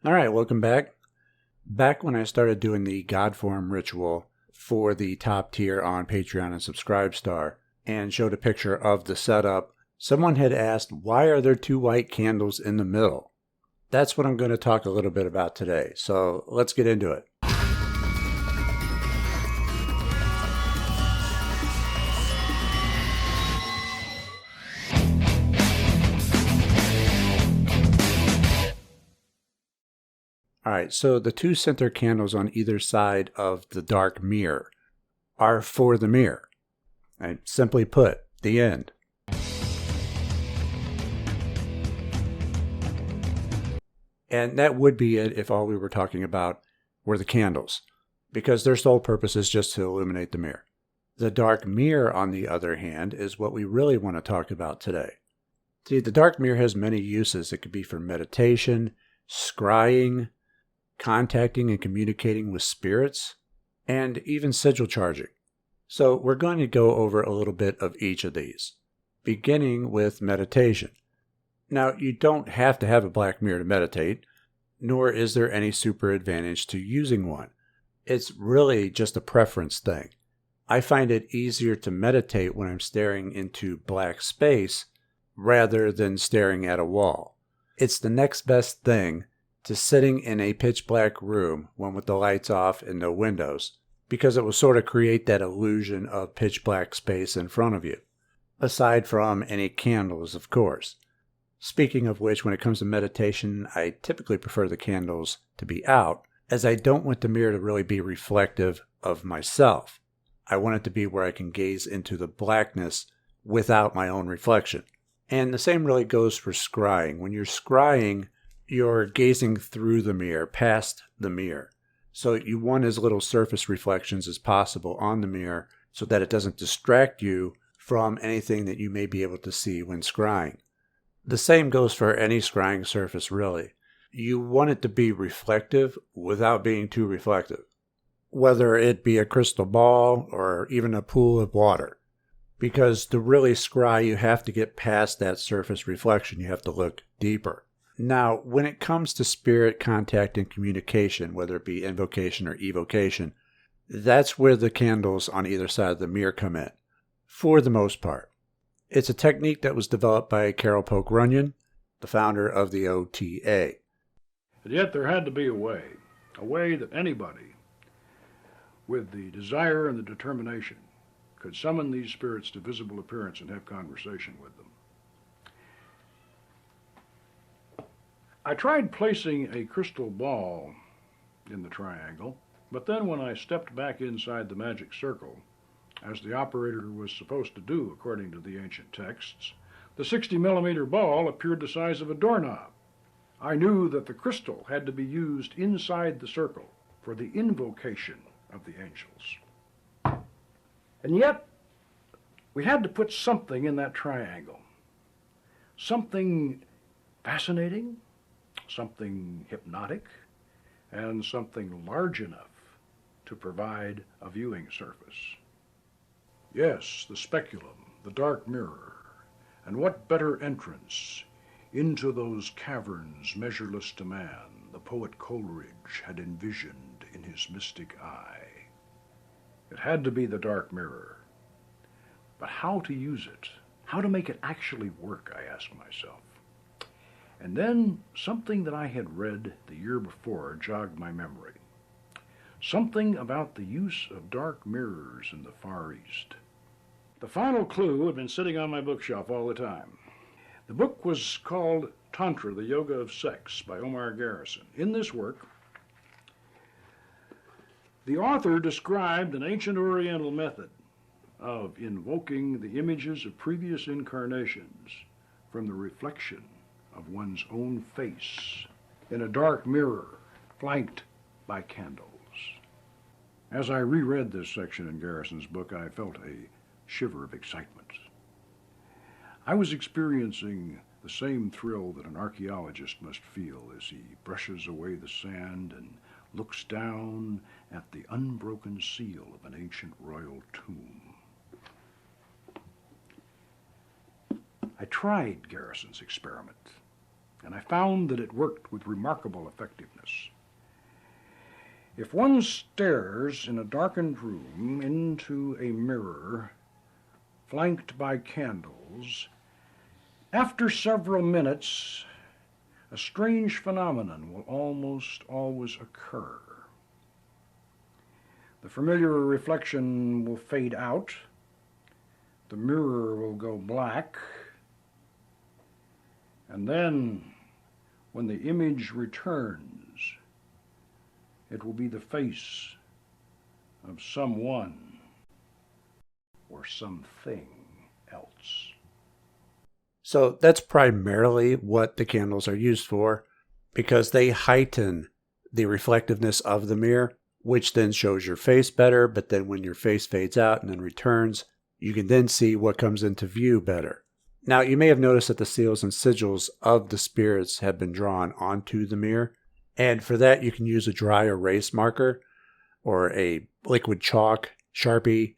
All right, welcome back. Back when I started doing the God form ritual for the top tier on Patreon and Subscribestar and showed a picture of the setup, someone had asked, why are there two white candles in the middle? That's what I'm going to talk a little bit about today. So let's get into it. All right, so the two center candles on either side of the dark mirror are for the mirror. And simply put, the end. And that would be it if all we were talking about were the candles, because their sole purpose is just to illuminate the mirror. The dark mirror, on the other hand, is what we really want to talk about today. See, the dark mirror has many uses. It could be for meditation, scrying, contacting and communicating with spirits, and even sigil charging. So we're going to go over a little bit of each of these, beginning with meditation. Now, you don't have to have a black mirror to meditate, nor is there any super advantage to using one. It's really just a preference thing. I find it easier to meditate when I'm staring into black space rather than staring at a wall. It's the next best thing to sitting in a pitch black room, one with the lights off and no windows, because it will sort of create that illusion of pitch black space in front of you, aside from any candles, of course. Speaking of which, when it comes to meditation, I typically prefer the candles to be out, as I don't want the mirror to really be reflective of myself. I want it to be where I can gaze into the blackness without my own reflection. And the same really goes for scrying. When you're scrying, you're gazing through the mirror, past the mirror. So you want as little surface reflections as possible on the mirror so that it doesn't distract you from anything that you may be able to see when scrying. The same goes for any scrying surface, really. You want it to be reflective without being too reflective, whether it be a crystal ball or even a pool of water. Because to really scry, you have to get past that surface reflection. You have to look deeper. Now, when it comes to spirit contact and communication, whether it be invocation or evocation, that's where the candles on either side of the mirror come in, for the most part. It's a technique that was developed by Carol Polk Runyon, the founder of the OTA. And yet there had to be a way that anybody with the desire and the determination could summon these spirits to visible appearance and have conversation with them. I tried placing a crystal ball in the triangle, but then when I stepped back inside the magic circle, as the operator was supposed to do according to the ancient texts, the 60-millimeter ball appeared the size of a doorknob. I knew that the crystal had to be used inside the circle for the invocation of the angels. And yet, we had to put something in that triangle. Something fascinating, something hypnotic, and something large enough to provide a viewing surface. Yes, the speculum, the dark mirror, and what better entrance into those caverns measureless to man the poet Coleridge had envisioned in his mystic eye. It had to be the dark mirror. But how to use it? How to make it actually work, I asked myself. And then something that I had read the year before jogged my memory. Something about the use of dark mirrors in the Far East. The final clue had been sitting on my bookshelf all the time. The book was called Tantra, the Yoga of Sex by Omar Garrison. In this work, the author described an ancient Oriental method of invoking the images of previous incarnations from the reflection of one's own face in a dark mirror flanked by candles. As I reread this section in Garrison's book, I felt a shiver of excitement. I was experiencing the same thrill that an archaeologist must feel as he brushes away the sand and looks down at the unbroken seal of an ancient royal tomb. I tried Garrison's experiment. and I found that it worked with remarkable effectiveness. If one stares in a darkened room into a mirror flanked by candles, after several minutes, a strange phenomenon will almost always occur. The familiar reflection will fade out, the mirror will go black, and then, when the image returns, it will be the face of someone or something else. So that's primarily what the candles are used for, because they heighten the reflectiveness of the mirror, which then shows your face better. But then when your face fades out and then returns, you can then see what comes into view better. Now, you may have noticed that the seals and sigils of the spirits have been drawn onto the mirror. And for that, you can use a dry erase marker or a liquid chalk, Sharpie,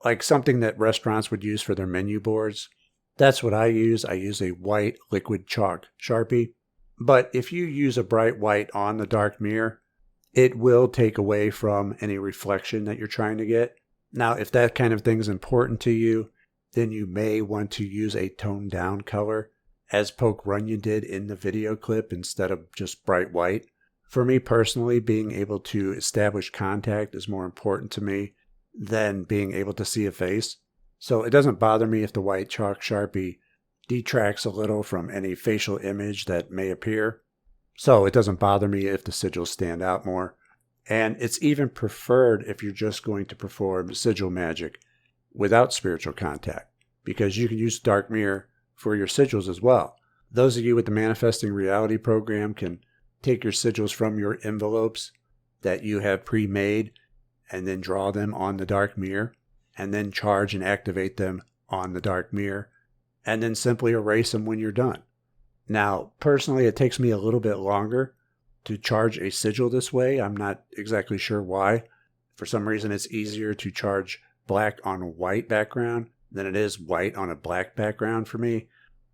like something that restaurants would use for their menu boards. That's what I use. I use a white liquid chalk Sharpie. But if you use a bright white on the dark mirror, it will take away from any reflection that you're trying to get. Now, if that kind of thing is important to you, then you may want to use a toned down color, as Poke Runyon did in the video clip, instead of just bright white. For me personally, being able to establish contact is more important to me than being able to see a face. So it doesn't bother me if the white chalk Sharpie detracts a little from any facial image that may appear. So it doesn't bother me if the sigils stand out more. And it's even preferred if you're just going to perform sigil magic without spiritual contact, because you can use dark mirror for your sigils as well. Those of you with the Manifesting Reality program can take your sigils from your envelopes that you have pre-made and then draw them on the dark mirror and then charge and activate them on the dark mirror and then simply erase them when you're done. Now, personally, it takes me a little bit longer to charge a sigil this way. I'm not exactly sure why. For some reason, it's easier to charge black on a white background than it is white on a black background for me.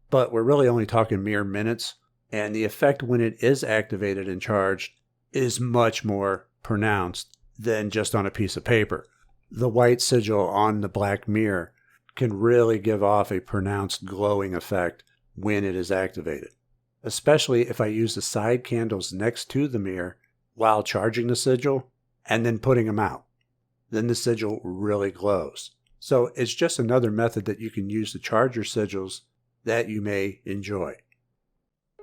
But we're really only talking mere minutes, and the effect when it is activated and charged is much more pronounced than just on a piece of paper. The white sigil on the black mirror can really give off a pronounced glowing effect when it is activated, especially if I use the side candles next to the mirror while charging the sigil and then putting them out. Then the sigil really glows. So it's just another method that you can use to charge your sigils that you may enjoy.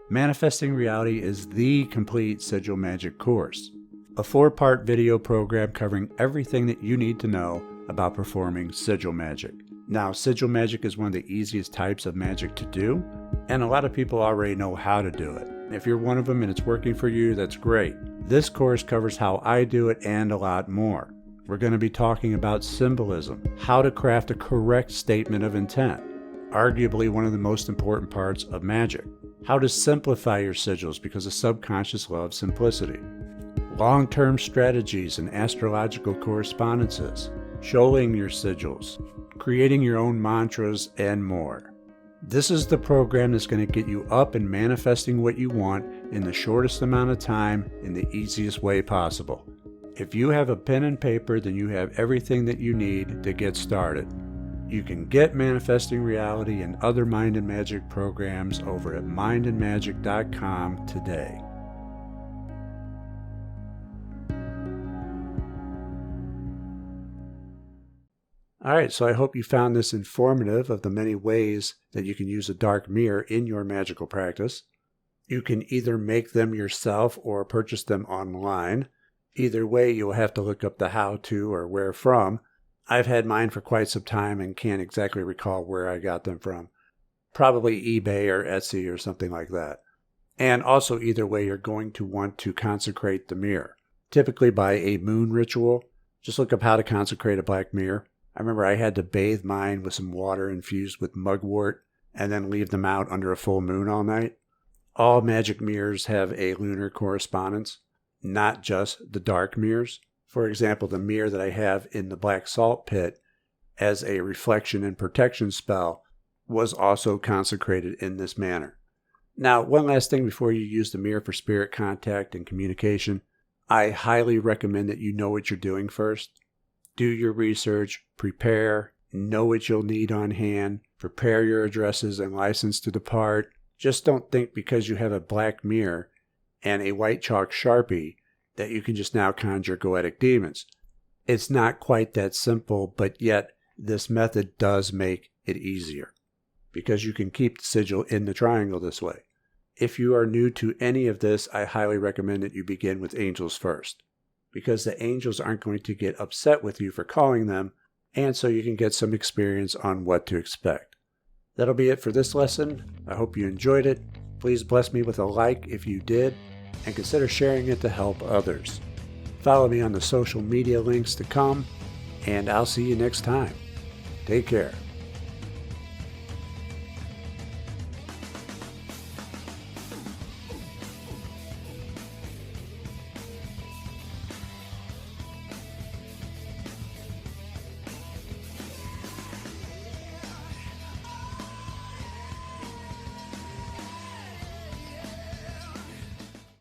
Manifesting Reality is the complete sigil magic course, a 4-part video program covering everything that you need to know about performing sigil magic. Now, sigil magic is one of the easiest types of magic to do, and a lot of people already know how to do it. If you're one of them and it's working for you, that's great. This course covers how I do it and a lot more. We're going to be talking about symbolism, how to craft a correct statement of intent, arguably one of the most important parts of magic, how to simplify your sigils because the subconscious loves simplicity, long-term strategies and astrological correspondences, shoaling your sigils, creating your own mantras, and more. This is the program that's going to get you up and manifesting what you want in the shortest amount of time in the easiest way possible. If you have a pen and paper, then you have everything that you need to get started. You can get Manifesting Reality and other Mind and Magic programs over at mindandmagic.com today. All right, so I hope you found this informative of the many ways that you can use a dark mirror in your magical practice. You can either make them yourself or purchase them online. Either way, you'll have to look up the how-to or where from. I've had mine for quite some time and can't exactly recall where I got them from. Probably eBay or Etsy or something like that. And also, either way, you're going to want to consecrate the mirror, typically by a moon ritual. Just look up how to consecrate a black mirror. I remember I had to bathe mine with some water infused with mugwort and then leave them out under a full moon all night. All magic mirrors have a lunar correspondence, not just the dark mirrors. For example, the mirror that I have in the black salt pit as a reflection and protection spell was also consecrated in this manner. Now, one last thing before you use the mirror for spirit contact and communication. I highly recommend that you know what you're doing first. Do your research, prepare, know what you'll need on hand, prepare your addresses and license to depart. Just don't think because you have a black mirror and a white chalk Sharpie that you can just now conjure goetic demons. It's not quite that simple, but yet this method does make it easier because you can keep the sigil in the triangle this way. If you are new to any of this, I highly recommend that you begin with angels first, because the angels aren't going to get upset with you for calling them, and so you can get some experience on what to expect. That'll be it for this lesson. I hope you enjoyed it. Please bless me with a like if you did, and consider sharing it to help others. Follow me on the social media links to come, and I'll see you next time. Take care.